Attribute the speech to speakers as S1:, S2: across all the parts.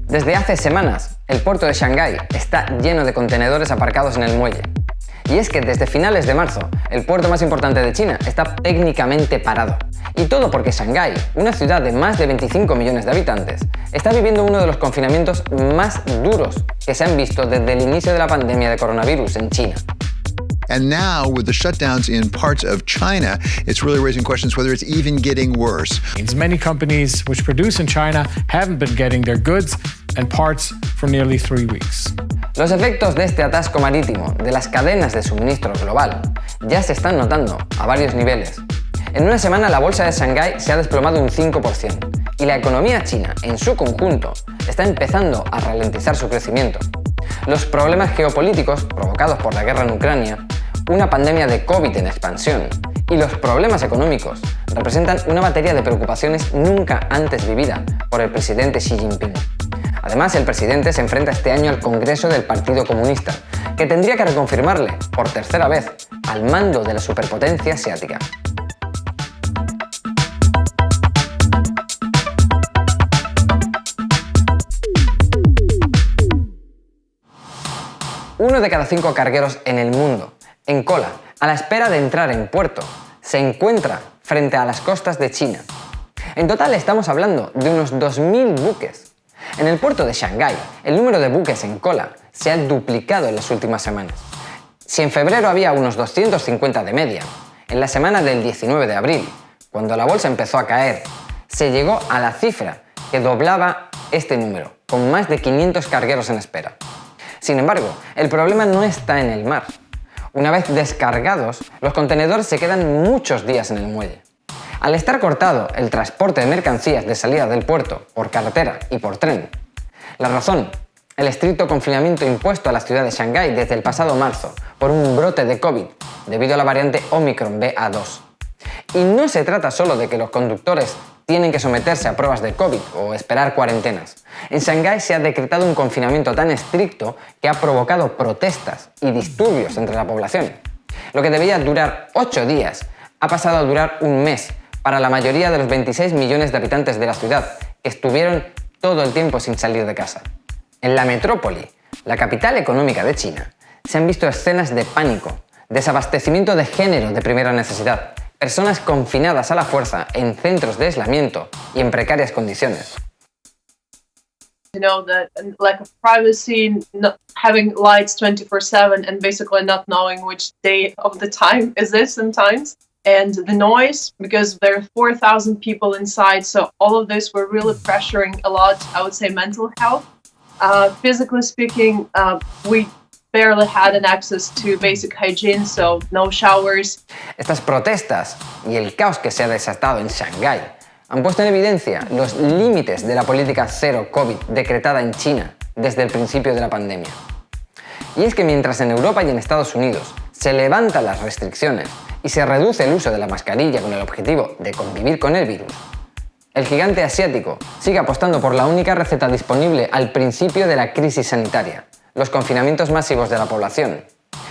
S1: Desde hace semanas, el puerto de Shanghái está lleno de contenedores aparcados en el muelle. Y es que desde finales de marzo, el puerto más importante de China está técnicamente parado. Y todo porque Shanghái, una ciudad de más de 25 millones de habitantes, está viviendo uno de los confinamientos más duros que se han visto desde el inicio de la pandemia de coronavirus en China.
S2: And now, with the shutdowns in parts of China, it's really raising questions whether it's even getting worse.
S3: Many companies which produce in China haven't been getting their goods and parts for nearly 3 weeks.
S1: Los efectos de este atasco marítimo de las cadenas de suministro global ya se están notando a varios niveles. En una semana la bolsa de Shanghái se ha desplomado un 5% y la economía china en su conjunto está empezando a ralentizar su crecimiento. Los problemas geopolíticos provocados por la guerra en Ucrania, una pandemia de COVID en expansión y los problemas económicos representan una batería de preocupaciones nunca antes vivida por el presidente Xi Jinping. Además, el presidente se enfrenta este año al Congreso del Partido Comunista, que tendría que reconfirmarle, por tercera vez, al mando de la superpotencia asiática. Uno de cada 5 cargueros en el mundo, en cola, a la espera de entrar en puerto, se encuentra frente a las costas de China. En total estamos hablando de unos 2.000 buques. En el puerto de Shanghái, el número de buques en cola se ha duplicado en las últimas semanas. Si en febrero había unos 250 de media, en la semana del 19 de abril, cuando la bolsa empezó a caer, se llegó a la cifra que doblaba este número, con más de 500 cargueros en espera. Sin embargo, el problema no está en el mar. Una vez descargados, los contenedores se quedan muchos días en el muelle. Al estar cortado el transporte de mercancías de salida del puerto por carretera y por tren, la razón, el estricto confinamiento impuesto a la ciudad de Shanghái desde el pasado marzo por un brote de COVID debido a la variante Omicron BA2. Y no se trata solo de que los conductores tienen que someterse a pruebas de COVID o esperar cuarentenas. En Shanghái se ha decretado un confinamiento tan estricto que ha provocado protestas y disturbios entre la población. Lo que debía durar 8 días ha pasado a durar un mes para la mayoría de los 26 millones de habitantes de la ciudad, que estuvieron todo el tiempo sin salir de casa. En la metrópoli, la capital económica de China, se han visto escenas de pánico, desabastecimiento de género de primera necesidad, personas confinadas a la fuerza en centros de aislamiento y en precarias condiciones.
S4: You know, that like a privacy, not having lights 24/7 and basically not knowing which day of the time is this sometimes. And the noise, because there are 4,000 people inside, so all of this were really pressuring a lot, I would say, mental health. Physically speaking, we barely had an access to basic hygiene, so no showers.
S1: Estas protestas y el caos que se ha desatado en Shanghái han puesto en evidencia los límites de la política cero COVID decretada en China desde el principio de la pandemia. Y es que mientras en Europa y en Estados Unidos se levantan las restricciones y se reduce el uso de la mascarilla con el objetivo de convivir con el virus, el gigante asiático sigue apostando por la única receta disponible al principio de la crisis sanitaria: los confinamientos masivos de la población.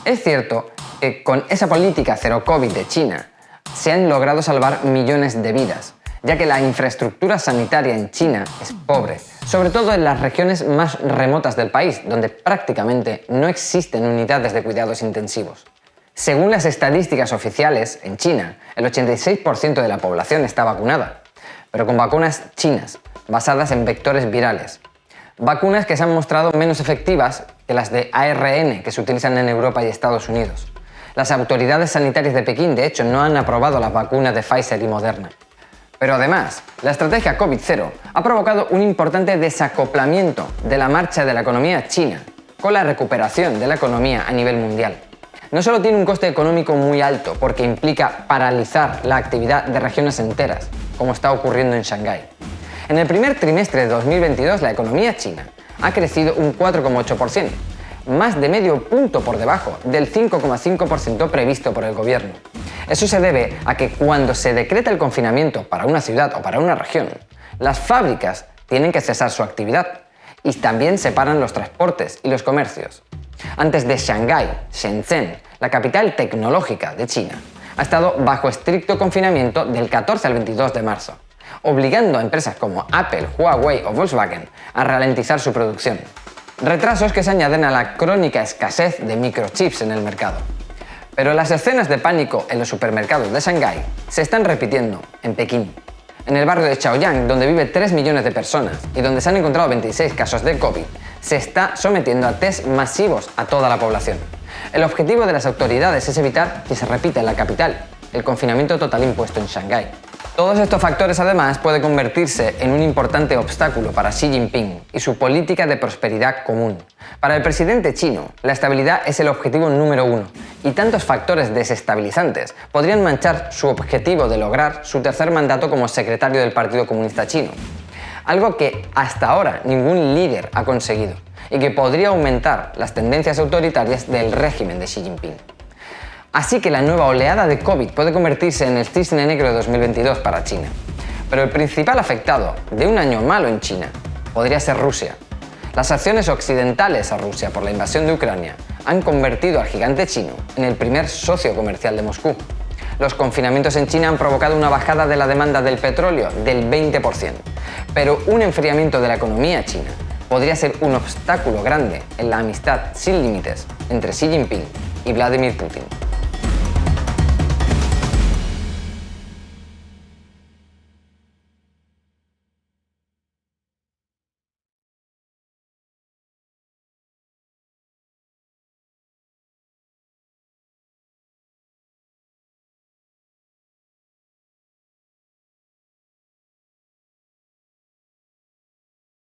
S1: Es cierto que con esa política cero COVID de China se han logrado salvar millones de vidas, ya que la infraestructura sanitaria en China es pobre, sobre todo en las regiones más remotas del país, donde prácticamente no existen unidades de cuidados intensivos. Según las estadísticas oficiales, en China, el 86% de la población está vacunada, pero con vacunas chinas, basadas en vectores virales. Vacunas que se han mostrado menos efectivas que las de ARN que se utilizan en Europa y Estados Unidos. Las autoridades sanitarias de Pekín, de hecho, no han aprobado las vacunas de Pfizer y Moderna. Pero además, la estrategia COVID-0 ha provocado un importante desacoplamiento de la marcha de la economía china con la recuperación de la economía a nivel mundial. No solo tiene un coste económico muy alto porque implica paralizar la actividad de regiones enteras, como está ocurriendo en Shanghái. En el primer trimestre de 2022 la economía china ha crecido un 4,8%, más de medio punto por debajo del 5,5% previsto por el gobierno. Eso se debe a que cuando se decreta el confinamiento para una ciudad o para una región, las fábricas tienen que cesar su actividad y también se paran los transportes y los comercios. Antes de Shanghái, Shenzhen, la capital tecnológica de China, ha estado bajo estricto confinamiento del 14 al 22 de marzo. obligando a empresas como Apple, Huawei o Volkswagen a ralentizar su producción. Retrasos que se añaden a la crónica escasez de microchips en el mercado. Pero las escenas de pánico en los supermercados de Shanghái se están repitiendo en Pekín. En el barrio de Chaoyang, donde vive 3 millones de personas y donde se han encontrado 26 casos de COVID, se está sometiendo a test masivos a toda la población. El objetivo de las autoridades es evitar que se repita en la capital el confinamiento total impuesto en Shanghái. Todos estos factores, además, pueden convertirse en un importante obstáculo para Xi Jinping y su política de prosperidad común. Para el presidente chino, la estabilidad es el objetivo número 1, y tantos factores desestabilizantes podrían manchar su objetivo de lograr su tercer mandato como secretario del Partido Comunista Chino. Algo que hasta ahora ningún líder ha conseguido, y que podría aumentar las tendencias autoritarias del régimen de Xi Jinping. Así que la nueva oleada de COVID puede convertirse en el cisne negro de 2022 para China. Pero el principal afectado de un año malo en China podría ser Rusia. Las acciones occidentales a Rusia por la invasión de Ucrania han convertido al gigante chino en el primer socio comercial de Moscú. Los confinamientos en China han provocado una bajada de la demanda del petróleo del 20%, pero un enfriamiento de la economía china podría ser un obstáculo grande en la amistad sin límites entre Xi Jinping y Vladimir Putin.